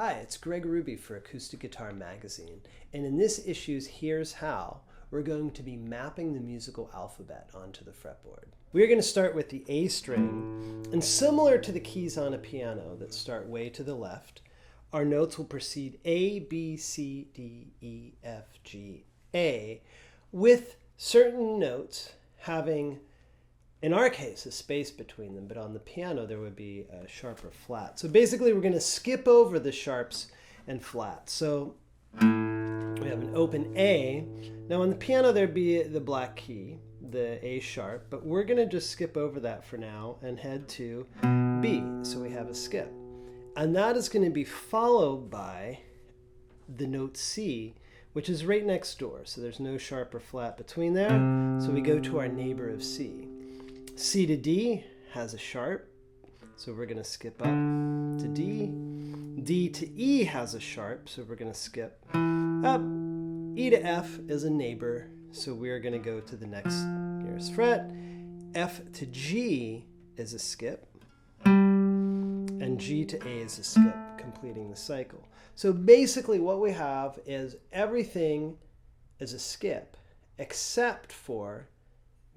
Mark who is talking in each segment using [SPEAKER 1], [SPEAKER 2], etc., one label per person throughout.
[SPEAKER 1] Hi, it's Greg Ruby for Acoustic Guitar Magazine, and in this issue's Here's How, we're going to be mapping the musical alphabet onto the fretboard. We're going to start with the A string, and similar to the keys on a piano that start way to the left, our notes will proceed A, B, C, D, E, F, G, A, with certain notes having, in our case, a space between them, but on the piano there would be a sharp or flat. So basically we're going to skip over the sharps and flats. So we have an open A. Now on the piano there'd be the black key, the A sharp, but we're going to just skip over that for now and head to B. So we have a skip. And that is going to be followed by the note C, which is right next door. So there's no sharp or flat between there. So we go to our neighbor of C. C to D has a sharp, so we're going to skip up to D. D to E has a sharp, so we're going to skip up. E to F is a neighbor, so we're going to go to the next nearest fret. F to G is a skip, and G to A is a skip, completing the cycle. So basically what we have is everything is a skip except for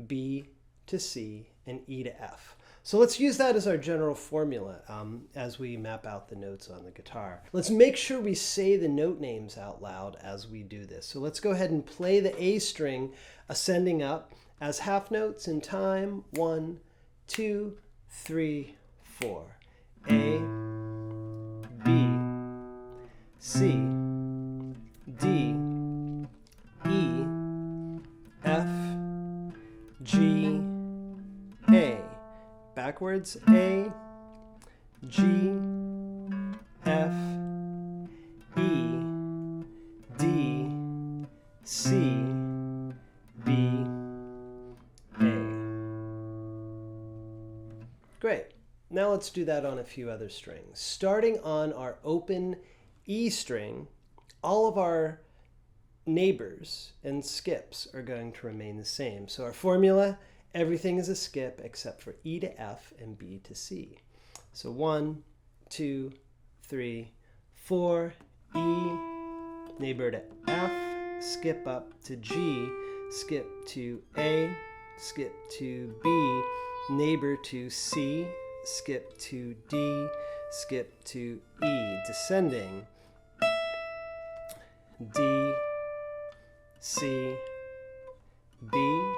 [SPEAKER 1] B to C and E to F. So let's use that as our general formula as we map out the notes on the guitar. Let's make sure we say the note names out loud as we do this. So let's go ahead and play the A string ascending up as half notes in time. 1, 2, 3, 4. A, B, C, D, E, F, G, A. Backwards. A, G, F, E, D, C, B, A. Great. Now let's do that on a few other strings. Starting on our open E string, all of our neighbors and skips are going to remain the same. So our formula, everything is a skip except for E to F and B to C. So 1, 2, 3, 4, E, neighbor to F, skip up to G, skip to A, skip to B, neighbor to C, skip to D, skip to E, descending, D, C, B,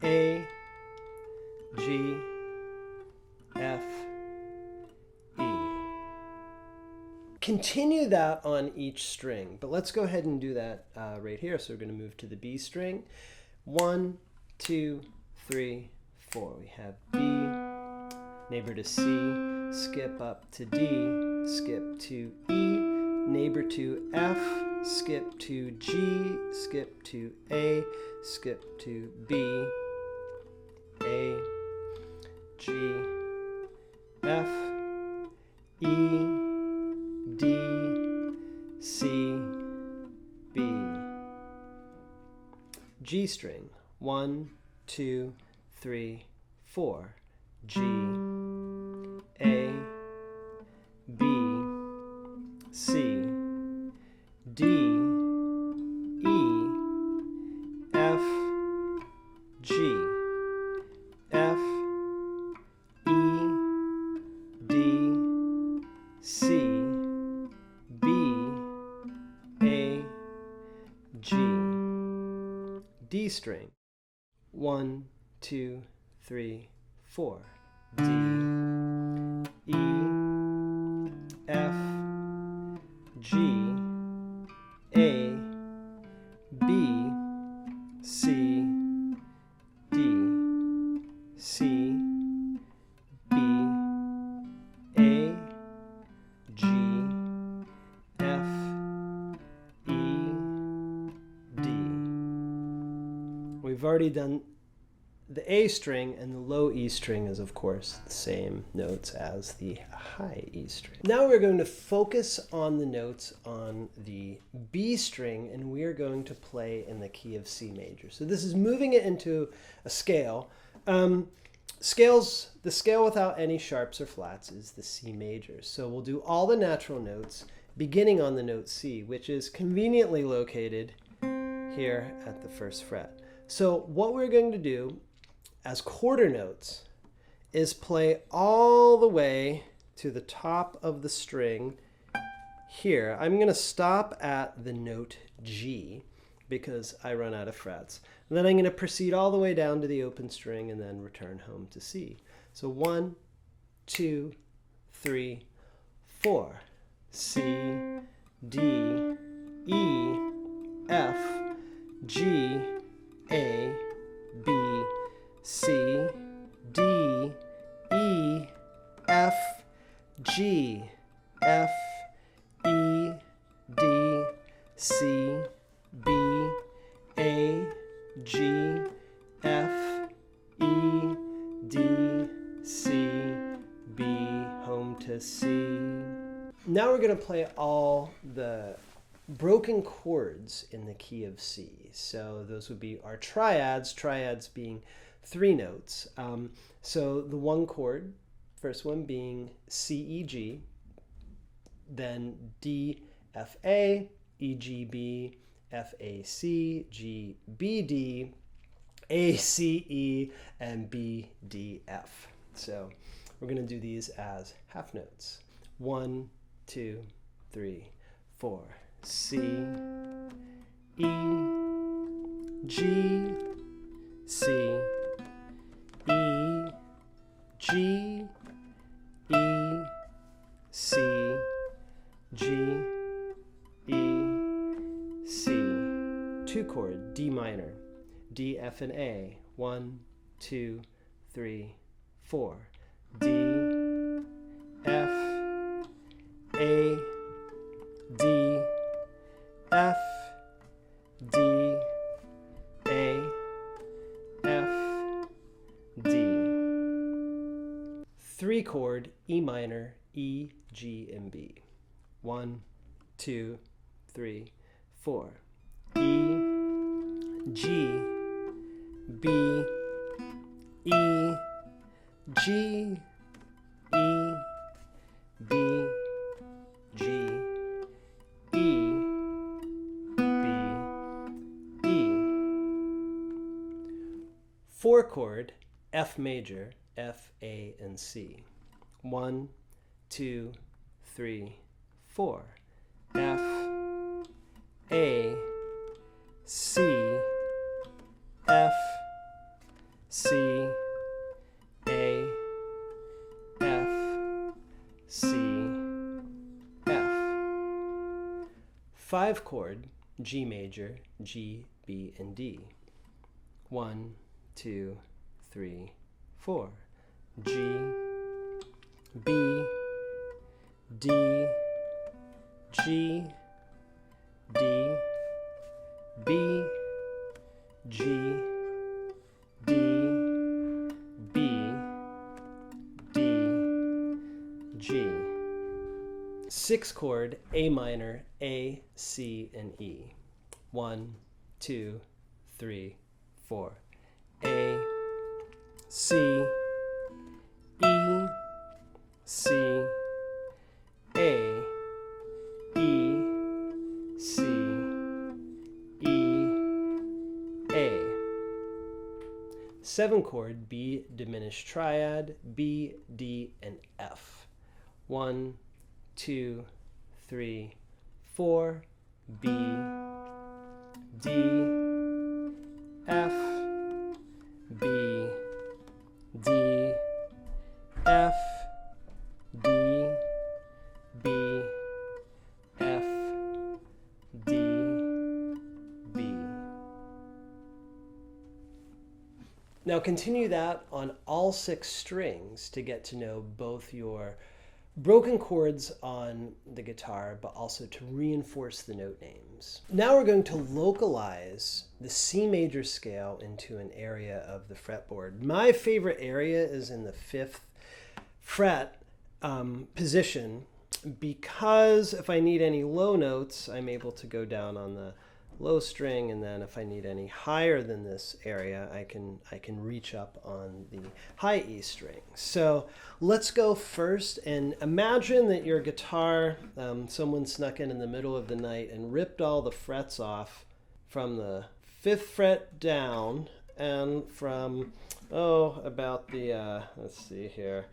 [SPEAKER 1] A, G, F, E. Continue that on each string, but let's go ahead and do that right here. So we're going to move to the B string. 1, 2, 3, 4. We have B, neighbor to C, skip up to D, skip to E, neighbor to F, skip to G, skip to A, skip to B, A, G, F, E, D, C, B. G string. 1, 2, 3, 4. G, A, B, C, D, E, F, G, F, E, D, C, B, A, G. D string. 1, 2, 3, 4. D, E, F, G, A, B, C, D, C, B, A, G, F, E, D. We've already done the A string, and the low E string is, of course, the same notes as the high E string. Now we're going to focus on the notes on the B string, and we are going to play in the key of C major. So this is moving it into a scale. The scale without any sharps or flats is the C major. So we'll do all the natural notes beginning on the note C, which is conveniently located here at the first fret. So what we're going to do as quarter notes is play all the way to the top of the string here. I'm going to stop at the note G because I run out of frets. And then I'm going to proceed all the way down to the open string and then return home to C. So 1, 2, 3, 4. C, D, E, F, G, A, B, C, D, E, F, G, F, E, D, C, B, A, G, F, E, D, C, B, home to C. Now we're going to play all the broken chords in the key of C. So those would be our triads being 3 notes. So the one chord, first one being C, E, G, then D, F, A, E, G, B, F, A, C, G, B, D, A, C, E, and B, D, F. So we're going to do these as half notes. 1, 2, 3, 4. C, E, G, C, E, G, E, C, G, E, C. 2 chord, D minor, D, F, and A. 1, 2, 3, 4. D, F, A, D, F, D, A, F, D. 3 chord, E minor, E, G, and B. 1, 2, 3, 4. E, G, B, E, G, E, B, G, E, B, E. 4 chord, F major, F, A, and C. 1, 2, 3, 4. F, A, C, F, C, A, F, C, F. 5 chord, G major, G, B, and D. 1, 2, 3, 4. G, B, D, G, D, B, G, D, B, D, G. 6 chord, A minor, A, C, and E. 1, 2, 3, 4. A, C, E, C, A, E, C, E, A. 7 chord, B diminished triad, B, D, and F. 1, 2, 3, 4, B, D, F, B, D, F, D, B, F, D, B. Now continue that on all 6 strings to get to know both your broken chords on the guitar, but also to reinforce the note names. Now we're going to localize the C major scale into an area of the fretboard. My favorite area is in the 5th fret position, because if I need any low notes, I'm able to go down on low string, and then if I need any higher than this area, I can reach up on the high E string. So let's go first and imagine that your guitar, someone snuck in the middle of the night and ripped all the frets off from the 5th fret down and from, about the, let's see here,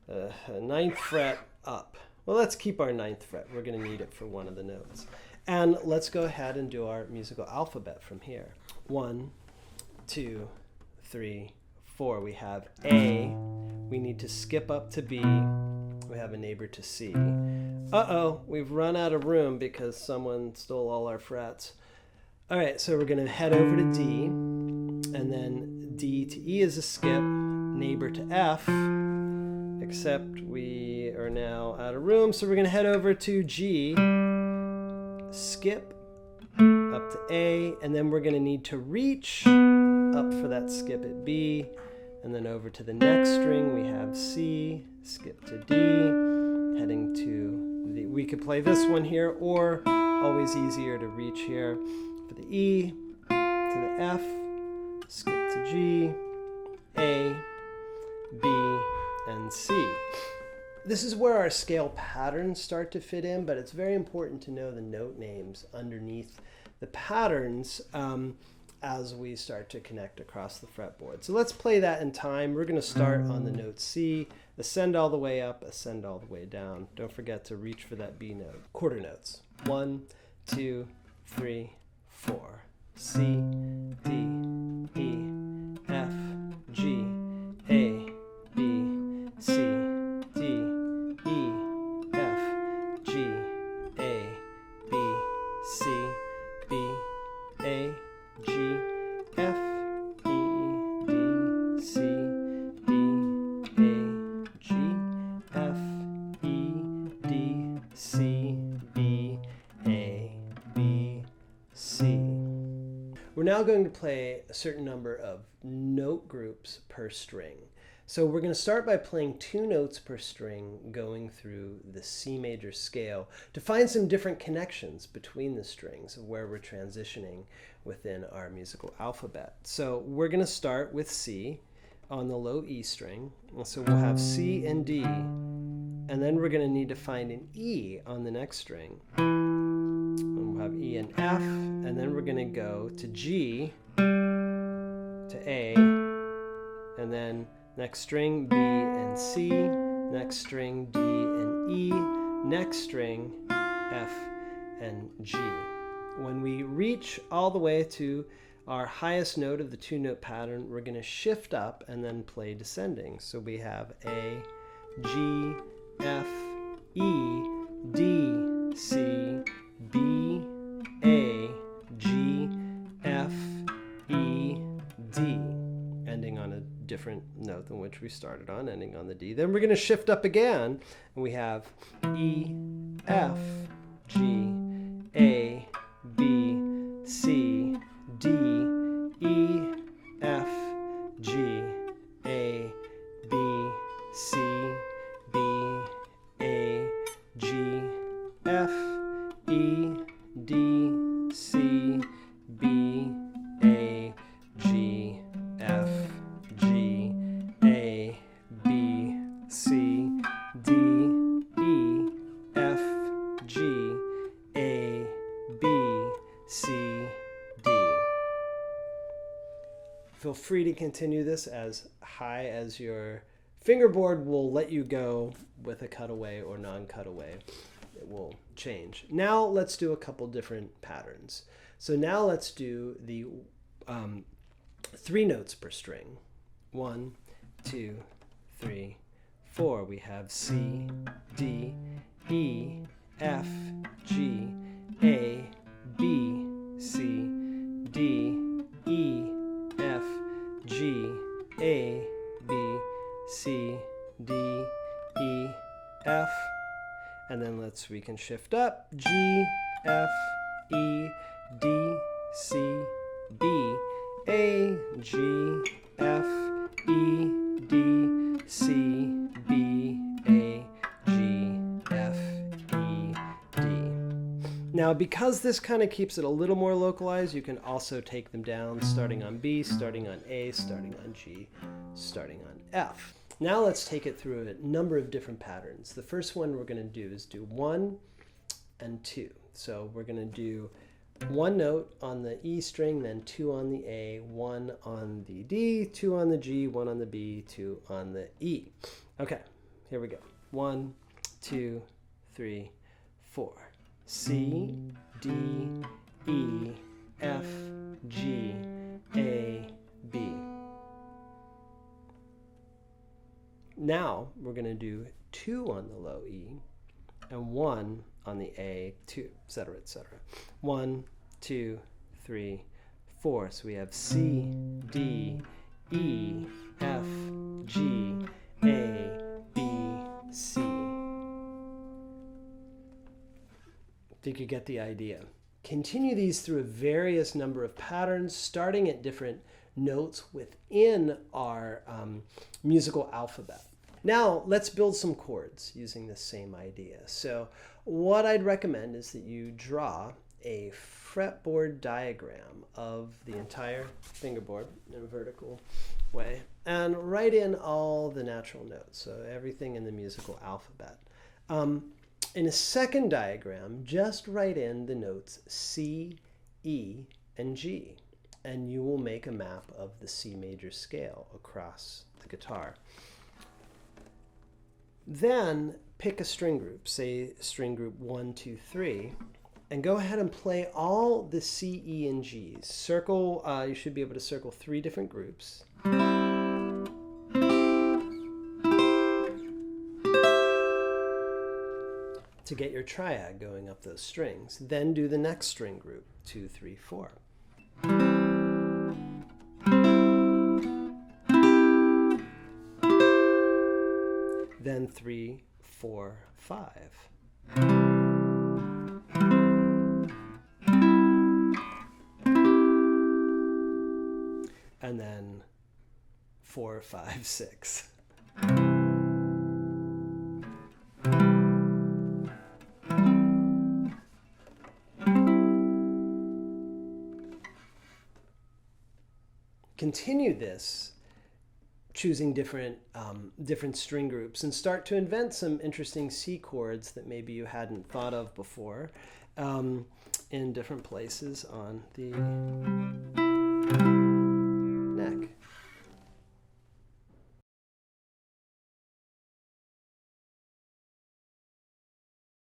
[SPEAKER 1] 9th fret up. Well, let's keep our 9th fret. We're going to need it for one of the notes. And let's go ahead and do our musical alphabet from here. 1, 2, 3, 4. We have A. We need to skip up to B. We have a neighbor to C. Uh-oh, we've run out of room because someone stole all our frets. All right, so we're going to head over to D, and then D to E is a skip, neighbor to F, except we are now out of room, so we're going to head over to G, skip up to A, and then we're going to need to reach up for that skip at B, and then over to the next string we have C, skip to D, heading to the, we could play this one here, or always easier to reach here for the E, to the F, skip to G, A, B, and C. This is where our scale patterns start to fit in, but it's very important to know the note names underneath the patterns as we start to connect across the fretboard. So let's play that in time. We're going to start on the note C, ascend all the way up, ascend all the way down. Don't forget to reach for that B note. Quarter notes. 1, 2, 3, 4. C, D, E, F, G, A, B, C, D, E, F, G, A, B, C, B, A, G, F, E, D, C, B, A, G, F, E, D, C, B, A, B, C. We're now going to play a certain number of note groups per string. So we're going to start by playing 2 notes per string going through the C major scale to find some different connections between the strings of where we're transitioning within our musical alphabet. So we're going to start with C on the low E string. So we'll have C and D, and then we're going to need to find an E on the next string. And we'll have E and F, and then we're going to go to G, to A, and then next string B and C, next string D and E, next string F and G. When we reach all the way to our highest note of the 2-note pattern, we're going to shift up and then play descending. So we have A, G, F, E, D, C, B, A, G, F, E, D, ending on a different note than which we started on, ending on the D. Then we're going to shift up again, and we have E, F, G, A, B, C, D, E, F, G, A, B, C, B, A, G, F, E, D, C, B, A, G, F, G, A, B, C, D, E, F, G, A, B, C, D. Feel free to continue this as high as your fingerboard will let you go with a cutaway or non-cutaway. It will change. Now let's do a couple different patterns. So now let's do the 3 notes per string. 1, 2, 3, 4. We have C, D, E, F, G, A, B, C, D, E, F, G, A, B, C, D, E, F. And then we can shift up. G, F, E, D, C, B, A, G, F, E, D, C, B, A, G, F, E, D. Now, because this kind of keeps it a little more localized, you can also take them down starting on B, starting on A, starting on G, starting on F. Now let's take it through a number of different patterns. The first one we're going to do is do 1 and 2. So we're going to do one note on the E string, then 2 on the A, 1 on the D, 2 on the G, 1 on the B, 2 on the E. Okay, here we go. 1, 2, 3, 4. C, D, E, F, G, A, B. Now we're going to do 2 on the low E and 1 on the A, 2, etc., etc. 1, 2, 3, 4. So we have C, D, E, F, G, A, B, C. I think you get the idea. Continue these through a various number of patterns, starting at different notes within our musical alphabet. Now let's build some chords using the same idea. So what I'd recommend is that you draw a fretboard diagram of the entire fingerboard in a vertical way and write in all the natural notes, so everything in the musical alphabet. In a second diagram, just write in the notes C, E, and G, and you will make a map of the C major scale across the guitar. Then pick a string group, say string group 1, 2, 3, and go ahead and play all the C, E, and Gs. Circle, you should be able to circle 3 different groups. To get your triad going up those strings. Then do the next string group, 2, 3, 4. Then 3, 4, 5. And then 4, 5, 6. Continue this, choosing different string groups, and start to invent some interesting C chords that maybe you hadn't thought of before in different places on the